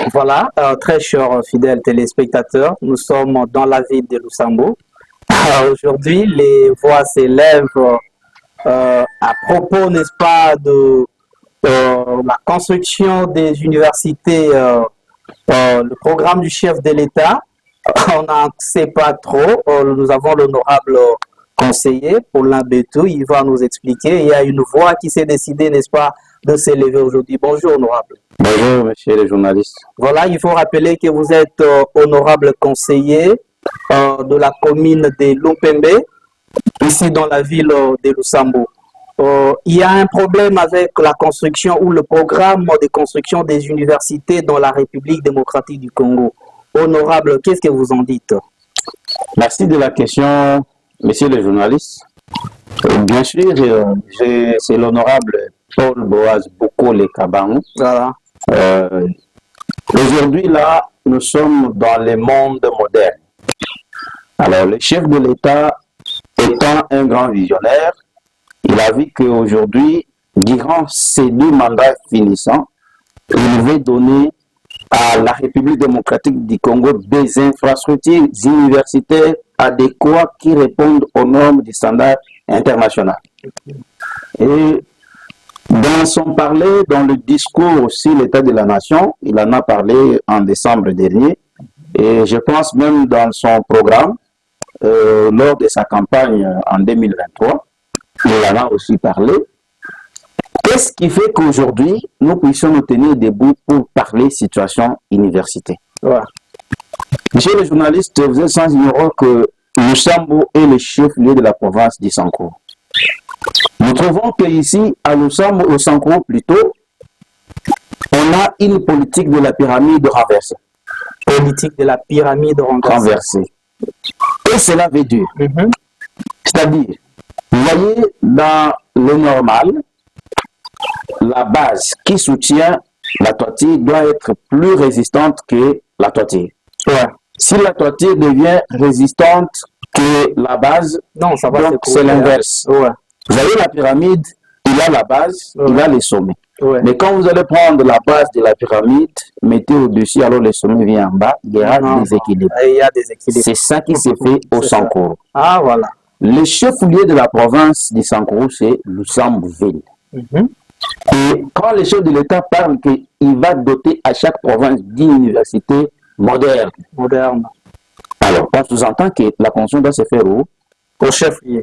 Voilà, très chers fidèles téléspectateurs, nous sommes dans la ville de Lusambo. Aujourd'hui, les voix s'élèvent à propos, n'est-ce pas, de la construction des universités, le programme du chef de l'État. On n'en sait pas trop. Nous avons l'honorable conseiller, Paulin Betou, il va nous expliquer. Il y a une voix qui s'est décidée, n'est-ce pas, de s'élever aujourd'hui. Bonjour, honorable. Bonjour, monsieur les journalistes. Voilà, il faut rappeler que vous êtes honorable conseiller de la commune de Lumpembe, ici dans la ville de Lusambo. Il y a un problème avec la construction ou le programme de construction des universités dans la République démocratique du Congo. Honorable, qu'est-ce que vous en dites? Merci de la question, monsieur le journaliste. Bien sûr, c'est l'honorable Paul Boaz Bokole Kabangou. Voilà. Aujourd'hui, là, nous sommes dans le monde moderne. Alors, le chef de l'État étant un grand visionnaire, il a vu qu'aujourd'hui, durant ces 2 mandats finissants, il veut donner à la République démocratique du Congo des infrastructures universitaires adéquates qui répondent aux normes du standard international. Et dans son parler, dans le discours aussi l'État de la Nation, il en a parlé en décembre dernier, et je pense même dans son programme, lors de sa campagne en 2023, il en a aussi parlé. Qu'est-ce qui fait qu'aujourd'hui, nous puissions nous tenir debout pour parler situation université? Ouais. Monsieur le journaliste, vous êtes sans ignorer que Lusambo est le chef-lieu de la province du Sankuru. Nous trouvons qu'ici, à Lusambo, au Sankuru plutôt, on a une politique de la pyramide renversée. Politique de la pyramide renversée. Et cela veut dire, c'est-à-dire, vous voyez, dans le normal, la base qui soutient la toiture doit être plus résistante que la toiture. Ouais. Si la toiture devient résistante que la base, non, ça va, c'est l'inverse. Ouais. Vous voyez la pyramide, il a la base, il a les sommets. Ouais. Mais quand vous allez prendre la base de la pyramide, mettez au-dessus, alors le sommet vient en bas, il y a des équilibres. Il y a des équilibres. C'est ça qui se fait au Sankuru. Ah, voilà. Le chef-lieu de la province du Sankuru, c'est Lusambo-Ville. Et quand le chef de l'État parle qu'il va doter à chaque province d'une université moderne. Alors, on sous-entend que la construction doit se faire au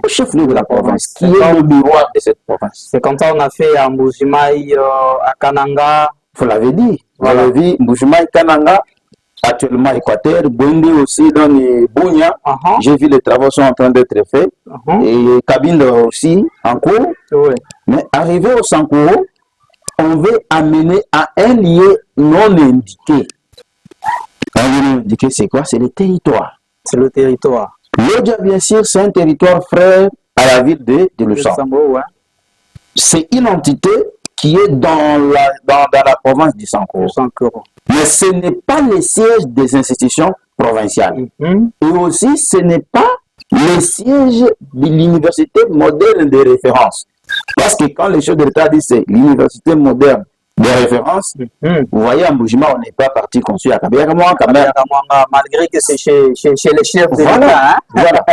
chef-lieu de la province, qui est le miroir de cette province. C'est comme ça qu'on a fait à Mbujimaï, à Kananga. Vous l'avez dit. Voilà. Vous l'avez vu, Mbujimaï, Kananga, actuellement Équateur, Bundi aussi dans les Bounia. J'ai vu les travaux sont en train d'être faits. Et Kabinda aussi en cours. Mais arrivé au Sankuru, on veut amener à un lieu non indiqué. Un lieu non indiqué, c'est quoi? C'est le territoire. C'est le territoire. Lodja, bien sûr, c'est un territoire frère à la ville de Lusambo. Ouais. C'est une entité qui est dans la province du Sankuru. Mais ce n'est pas le siège des institutions provinciales. Et aussi, ce n'est pas le siège de l'université moderne de référence. Parce que quand le chef de l'État dit c'est l'université moderne de référence, vous voyez, à Mbujima, on n'est pas parti construire à Kabiakamwa, malgré que c'est chez les chefs de l'État. Hein? Voilà.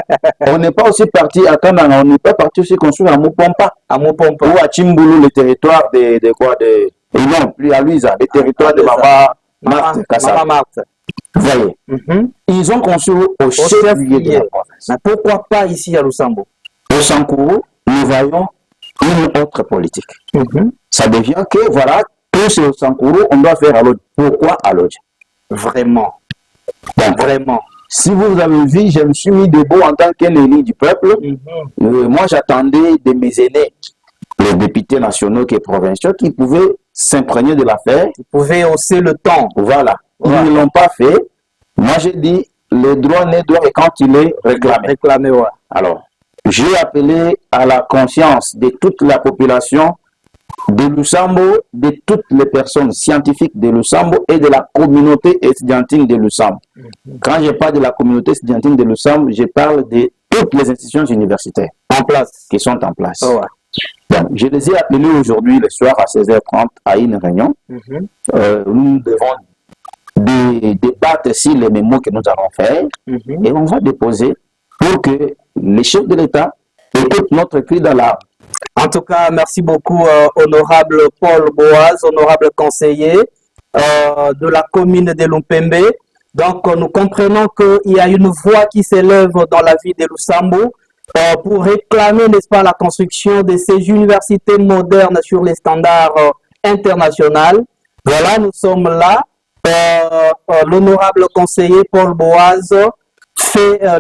On n'est pas aussi parti à Kananga, on n'est pas parti aussi construire à Mupompa. Ou à Chimbulu, le territoire de quoi de... Et non, plus à Luisa, le territoire de Mama Marthe Kassa. Vous voyez, ils ont construit au chef-lieu de la province. Mais pourquoi pas ici à Lusambo? Au Sankuru, nous voyons une autre politique. Ça devient que, voilà, tout c'est au Sankuru, on doit faire à Lodja. Pourquoi à Lodja? Vraiment. Donc, vraiment. Si vous avez vu, je me suis mis debout en tant qu'élu du peuple. Moi, j'attendais de mes aînés, les députés nationaux et provinciaux, qui pouvaient s'imprégner de l'affaire. Ils pouvaient hausser le temps. Voilà. Ils ne l'ont pas fait. Moi, j'ai dit, le droit n'est droit et quand il est réclamé. Alors, j'ai appelé à la conscience de toute la population de Lusambo, de toutes les personnes scientifiques de Lusambo et de la communauté estudiantine de Lusambo. Quand je parle de la communauté estudiantine de Lusambo, je parle de toutes les institutions universitaires qui sont en place. Donc, je les ai appelés aujourd'hui le soir à 16h30 à une réunion. Nous devons de débattre sur les mémos que nous allons faire et on va déposer pour que les chefs de l'État écoutent notre cri d'alarme. En tout cas, merci beaucoup, honorable Paul Boaz, honorable conseiller de la commune de Lumpembe. Donc, nous comprenons qu'il y a une voix qui s'élève dans la ville de Lusambo pour réclamer, n'est-ce pas, la construction de ces universités modernes sur les standards internationaux. Voilà, nous sommes là. L'honorable conseiller Paul Boaz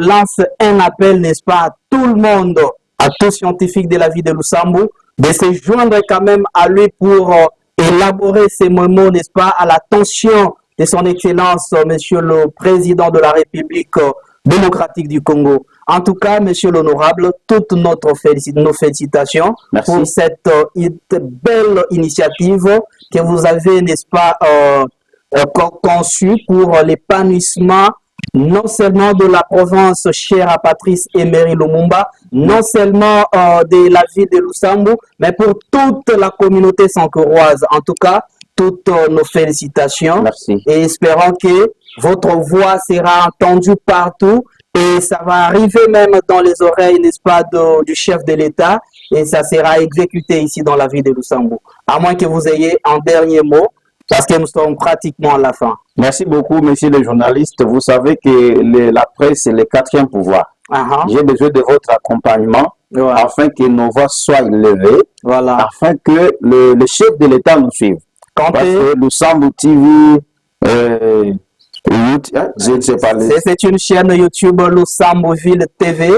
lance un appel, n'est-ce pas, à tout le monde, à tous scientifiques de la ville de Lusambo, de se joindre quand même à lui pour élaborer ces mots, n'est-ce pas, à l'attention de son Excellence, Monsieur le Président de la République démocratique du Congo. En tout cas, Monsieur l'Honorable, toutes nos félicitations Merci. pour cette belle initiative que vous avez, n'est-ce pas, conçue pour l'épanouissement non seulement de la province chère à Patrice Emery Lumumba, non seulement de la ville de Lusambo, mais pour toute la communauté sankoroise. En tout cas, toutes nos félicitations. Merci. Et espérons que votre voix sera entendue partout et ça va arriver même dans les oreilles, n'est-ce pas, du chef de l'État et ça sera exécuté ici dans la ville de Lusambo. À moins que vous ayez un dernier mot, parce que nous sommes pratiquement à la fin. Merci beaucoup, monsieur le journaliste. Vous savez que la presse est le quatrième pouvoir. J'ai besoin de votre accompagnement afin que nos voix soient élevées, afin que le chef de l'État nous suive. Parce que Lusambo TV, je ne sais pas. C'est une chaîne YouTube Lusamboville TV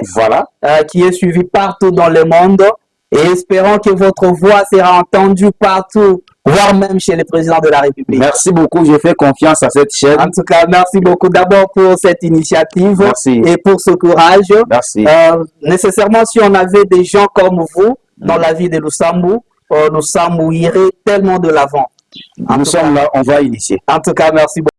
qui est suivie partout dans le monde. Et espérons que votre voix sera entendue partout, voire même chez le président de la République. Merci beaucoup, j'ai fait confiance à cette chaîne. En tout cas, merci beaucoup d'abord pour cette initiative et pour ce courage. Merci. Nécessairement, si on avait des gens comme vous dans la vie de Lusambo, Lusambo irait tellement de l'avant. Nous sommes là, on va initier. En tout cas, merci beaucoup.